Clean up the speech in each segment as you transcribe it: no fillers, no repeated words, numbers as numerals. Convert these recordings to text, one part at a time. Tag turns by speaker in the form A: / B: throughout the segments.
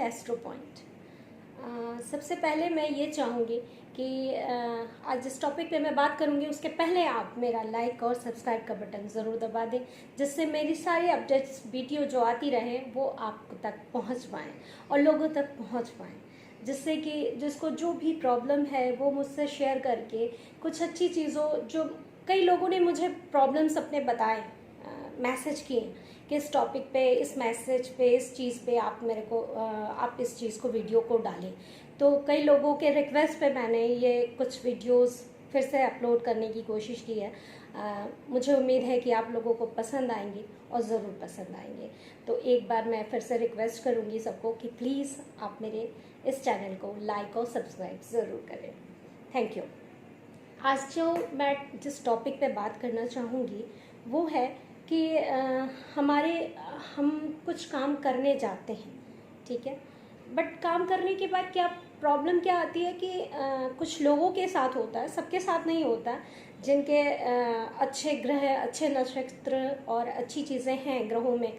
A: Astro point. सबसे पहले मैं ये चाहूँगी कि आज जिस टॉपिक पे मैं बात करूँगी उसके पहले आप मेरा लाइक और सब्सक्राइब का बटन ज़रूर दबा दें, जिससे मेरी सारी अपडेट्स वीडियो जो आती रहे वो आप तक पहुँच पाएँ और लोगों तक पहुँच पाएँ, जिससे कि जिसको जो भी प्रॉब्लम है वो मुझसे शेयर करके कुछ अच्छी चीज़ों, जो कई लोगों ने मुझे प्रॉब्लम्स अपने बताए, मैसेज किए कि इस टॉपिक पे, इस मैसेज पे, इस चीज़ पे आप मेरे को आप इस चीज़ को, वीडियो को डालें। तो कई लोगों के रिक्वेस्ट पे मैंने ये कुछ वीडियोस फिर से अपलोड करने की कोशिश की है। मुझे उम्मीद है कि आप लोगों को पसंद आएंगी और ज़रूर पसंद आएंगे। तो एक बार मैं फिर से रिक्वेस्ट करूँगी सबको कि प्लीज़ आप मेरे इस चैनल को लाइक और सब्सक्राइब ज़रूर करें। Thank you. आज जो मैं जिस टॉपिक पे बात करना चाहूँगी वो है कि हम कुछ काम करने जाते हैं, ठीक है, बट काम करने के बाद क्या प्रॉब्लम क्या आती है कि कुछ लोगों के साथ होता है, सबके साथ नहीं होता, जिनके अच्छे ग्रह, अच्छे नक्षत्र और अच्छी चीज़ें हैं ग्रहों में,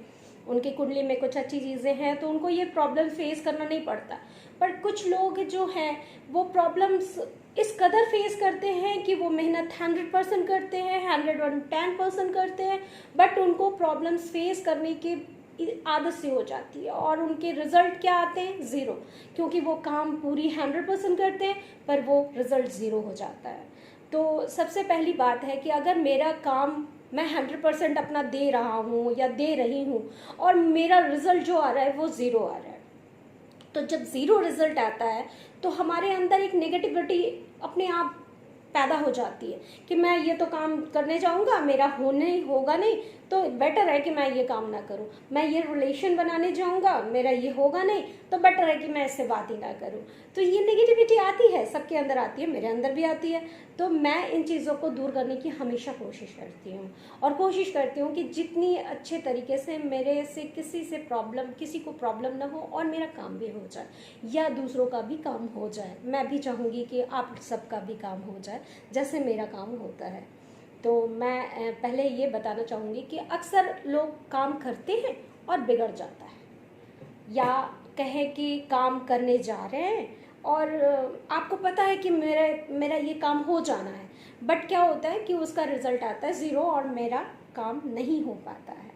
A: उनकी कुंडली में कुछ अच्छी चीज़ें हैं तो उनको ये प्रॉब्लम फेस करना नहीं पड़ता। पर कुछ लोग जो हैं वो प्रॉब्लम्स इस कदर फेस करते हैं कि वो मेहनत 100% करते हैं, 110% करते हैं, बट उनको प्रॉब्लम्स फेस करने की आदत सी हो जाती है और उनके रिजल्ट क्या आते हैं? ज़ीरो, क्योंकि वो काम पूरी 100% करते हैं पर वो रिजल्ट ज़ीरो हो जाता है। तो सबसे पहली बात है कि अगर मेरा काम मैं 100% अपना दे रहा हूँ या दे रही हूँ और मेरा रिजल्ट जो आ रहा है वो ज़ीरो आ रहा है, तो जब ज़ीरो रिजल्ट आता है तो हमारे अंदर एक नेगेटिविटी अपने आप पैदा हो जाती है कि मैं ये तो काम करने जाऊंगा, मेरा होगा नहीं, तो बेटर है कि मैं ये काम ना करूं। मैं ये रिलेशन बनाने जाऊंगा, मेरा ये होगा नहीं, तो बेटर है कि मैं इससे बात ही ना करूं। तो ये नेगेटिविटी आती है, सबके अंदर आती है, मेरे अंदर भी आती है। तो मैं इन चीज़ों को दूर करने की हमेशा कोशिश करती हूँ और कोशिश करती हूँ कि जितनी अच्छे तरीके से मेरे से किसी को प्रॉब्लम ना हो और मेरा काम भी हो जाए या दूसरों का भी काम हो जाए। मैं भी चाहूँगी कि आप सबका भी काम हो जाए जैसे मेरा काम होता है। तो मैं पहले ये बताना चाहूँगी कि अक्सर लोग काम करते हैं और बिगड़ जाता है, या कहें कि काम करने जा रहे हैं और आपको पता है कि मेरा ये काम हो जाना है, बट क्या होता है कि उसका रिजल्ट आता है ज़ीरो और मेरा काम नहीं हो पाता है।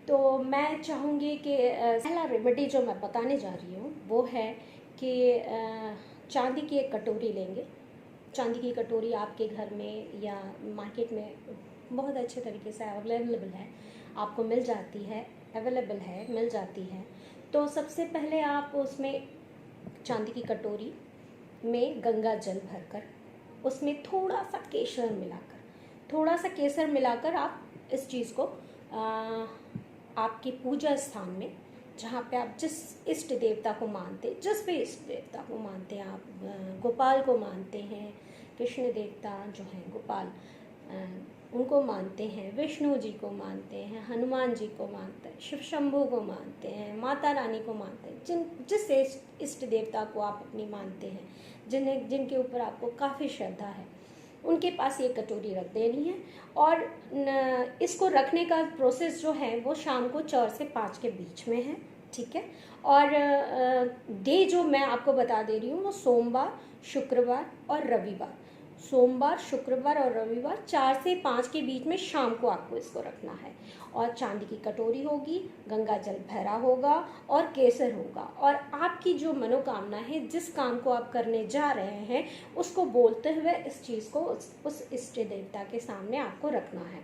A: तो मैं चाहूँगी कि पहला रेमेडी जो मैं बताने जा रही हूँ वो है कि चांदी की एक कटोरी लेंगे। चांदी की कटोरी आपके घर में या मार्केट में बहुत अच्छे तरीके से अवेलेबल है, आपको मिल जाती है, मिल जाती है। तो सबसे पहले आप उसमें चांदी की कटोरी में गंगा जल भरकर उसमें थोड़ा सा केसर मिलाकर आप इस चीज़ को आपकी पूजा स्थान में, जहाँ पे आप जिस इष्ट देवता को मानते, जिस भी इष्ट देवता को मानते हैं, आप गोपाल को मानते हैं, कृष्ण देवता जो हैं गोपाल, उनको मानते हैं, विष्णु जी को मानते हैं, हनुमान जी को मानते हैं, शिव शंभू को मानते हैं, माता रानी को मानते हैं, जिस इष्ट देवता को आप अपनी मानते हैं, जिनके ऊपर आपको काफ़ी श्रद्धा है, उनके पास ये कटोरी रख देनी है। और इसको रखने का प्रोसेस जो है वो शाम को 4 से 5 के बीच में है, ठीक है। और डे जो मैं आपको बता दे रही हूँ वो सोमवार, शुक्रवार और रविवार, 4 से 5 के बीच में शाम को आपको इसको रखना है। और चांदी की कटोरी होगी, गंगा जल भरा होगा और केसर होगा, और आपकी जो मनोकामना है, जिस काम को आप करने जा रहे हैं, उसको बोलते हुए इस चीज़ को उस इष्ट देवता के सामने आपको रखना है।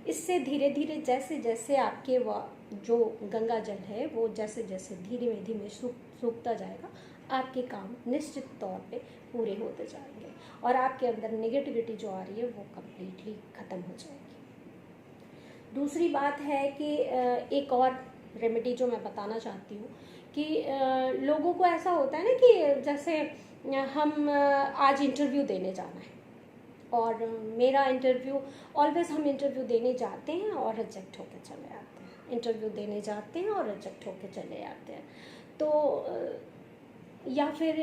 A: इससे धीरे धीरे जैसे जैसे आपके जो गंगा जल है वो जैसे जैसे धीमे सूखता जाएगा, आपके काम निश्चित तौर पे पूरे होते जाएंगे और आपके अंदर नेगेटिविटी जो आ रही है वो कम्प्लीटली ख़त्म हो जाएगी। दूसरी बात है कि एक और रेमेडी जो मैं बताना चाहती हूँ कि लोगों को ऐसा होता है ना कि जैसे हम आज इंटरव्यू देने जाना है और मेरा इंटरव्यू, ऑलवेज हम इंटरव्यू देने जाते हैं और रिजेक्ट होकर चले आते हैं, इंटरव्यू देने जाते हैं और रिजेक्ट होकर चले आते हैं। तो या फिर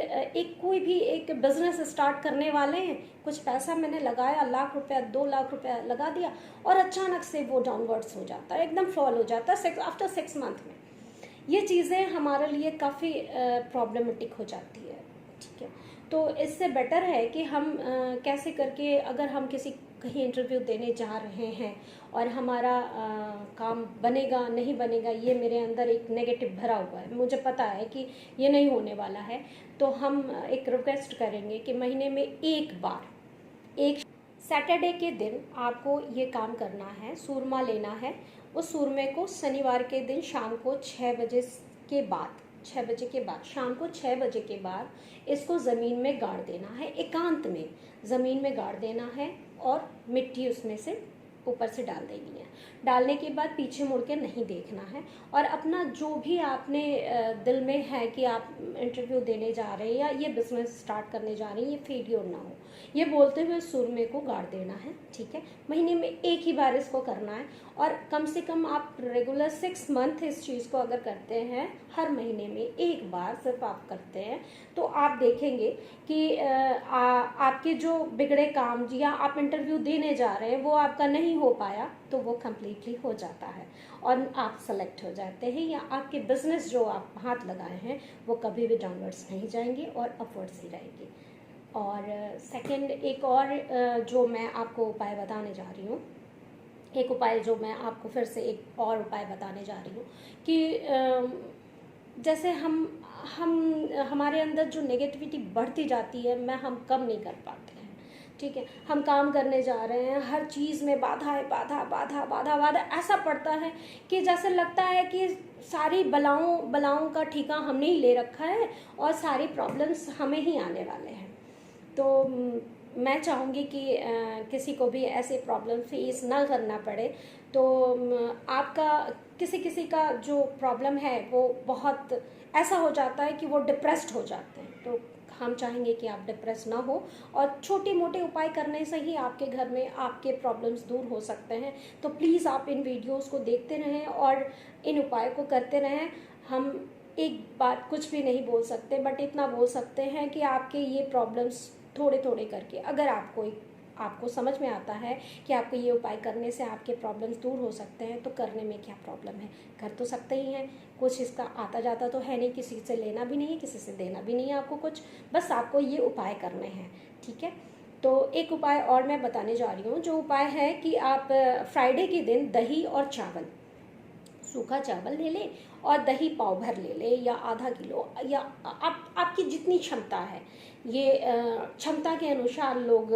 A: कोई भी एक बिज़नेस स्टार्ट करने वाले हैं, कुछ पैसा मैंने लगाया, लाख रुपया 2 लाख रुपया लगा दिया और अचानक से वो डाउनवर्ड्स हो जाता है, एकदम फॉल हो जाता है आफ्टर 6 मंथ में। ये चीज़ें हमारे लिए काफ़ी प्रॉब्लमेटिक हो जाती है, ठीक है। तो इससे बेटर है कि हम कैसे करके, अगर हम किसी कहीं इंटरव्यू देने जा रहे हैं और हमारा काम बनेगा नहीं बनेगा, ये मेरे अंदर एक नेगेटिव भरा हुआ है, मुझे पता है कि ये नहीं होने वाला है, तो हम एक रिक्वेस्ट करेंगे कि महीने में एक बार, एक सैटरडे के दिन आपको ये काम करना है, सूरमा लेना है। उस सूरमे को शनिवार के दिन शाम को 6 बजे के बाद, 6 बजे के बाद, शाम को 6 बजे के बाद इसको ज़मीन में गाड़ देना है, एकांत में ज़मीन में गाड़ देना है और मिट्टी उसमें से ऊपर से डाल देनी है। डालने के बाद पीछे मुड़ के नहीं देखना है और अपना जो भी आपने दिल में है कि आप इंटरव्यू देने जा रहे हैं या ये बिजनेस स्टार्ट करने जा रहे हैं, ये फेलियर ना हो, ये बोलते हुए सूरमे को गाड़ देना है, ठीक है। महीने में एक ही बार इसको करना है और कम से कम आप रेगुलर 6 मंथ इस चीज़ को अगर करते हैं, हर महीने में एक बार सिर्फ आप करते हैं, तो आप देखेंगे कि आपके जो बिगड़े काम या आप इंटरव्यू देने जा रहे हैं वो आपका नहीं हो पाया, तो वो कम्प्लीटली हो जाता है और आप सेलेक्ट हो जाते हैं, या आपके बिजनेस जो आप हाथ लगाए हैं वो कभी भी डाउनवर्ड्स नहीं जाएंगे और अपवर्ड्स ही रहेंगे। और सेकंड एक और जो मैं आपको उपाय बताने जा रही हूँ, एक उपाय जो मैं आपको फिर से एक और उपाय बताने जा रही हूँ कि जैसे हमारे अंदर जो नेगेटिविटी बढ़ती जाती है, हम कम नहीं कर पाते हैं, ठीक है। हम काम करने जा रहे हैं, हर चीज़ में बाधा बाधा बाधा बाधा बाधा ऐसा पड़ता है कि जैसे लगता है कि सारी बलाओं का ठिकाना हमने ही ले रखा है और सारी प्रॉब्लम्स हमें ही आने वाले हैं। तो मैं चाहूँगी कि किसी को भी ऐसे प्रॉब्लम फेस ना करना पड़े। तो आपका किसी का जो प्रॉब्लम है वो बहुत ऐसा हो जाता है कि वो डिप्रेस्ड हो जाते हैं, तो हम चाहेंगे कि आप डिप्रेस ना हो और छोटे मोटे उपाय करने से ही आपके घर में आपके प्रॉब्लम्स दूर हो सकते हैं। तो प्लीज़ आप इन वीडियोस को देखते रहें और इन उपाय को करते रहें। हम एक बात कुछ भी नहीं बोल सकते, बट इतना बोल सकते हैं कि आपके ये प्रॉब्लम्स थोड़े थोड़े करके, अगर आपको समझ में आता है कि आपको ये उपाय करने से आपके प्रॉब्लम्स दूर हो सकते हैं, तो करने में क्या प्रॉब्लम है, कर तो सकते ही हैं। कुछ इसका आता जाता तो है नहीं, किसी से लेना भी नहीं है, किसी से देना भी नहीं है आपको कुछ, बस आपको ये उपाय करने हैं, ठीक है। तो एक उपाय और मैं बताने जा रही हूँ, जो उपाय है कि आप फ्राइडे के दिन दही और चावल, सूखा चावल ले लें और दही पाव भर ले लें या आधा किलो, या आपकी जितनी क्षमता है, ये क्षमता के अनुसार लोग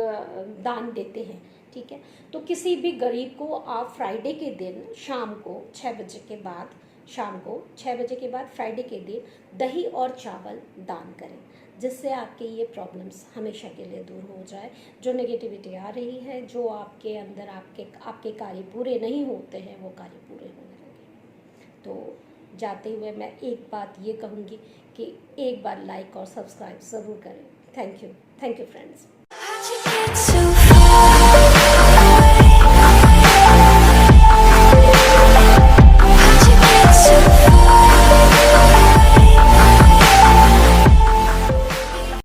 A: दान देते हैं, ठीक है। तो किसी भी गरीब को आप फ्राइडे के दिन शाम को 6 बजे के बाद, शाम को 6 बजे के बाद फ्राइडे के दिन दही और चावल दान करें, जिससे आपके ये प्रॉब्लम्स हमेशा के लिए दूर हो जाए। जो नेगेटिविटी आ रही है, जो आपके अंदर आपके कार्य पूरे नहीं होते हैं, वो कार्य पूरे होने लगे। तो जाते हुए मैं एक बात ये कहूँगी कि एक बार लाइक और सब्सक्राइब ज़रूर करें। Thank you friends.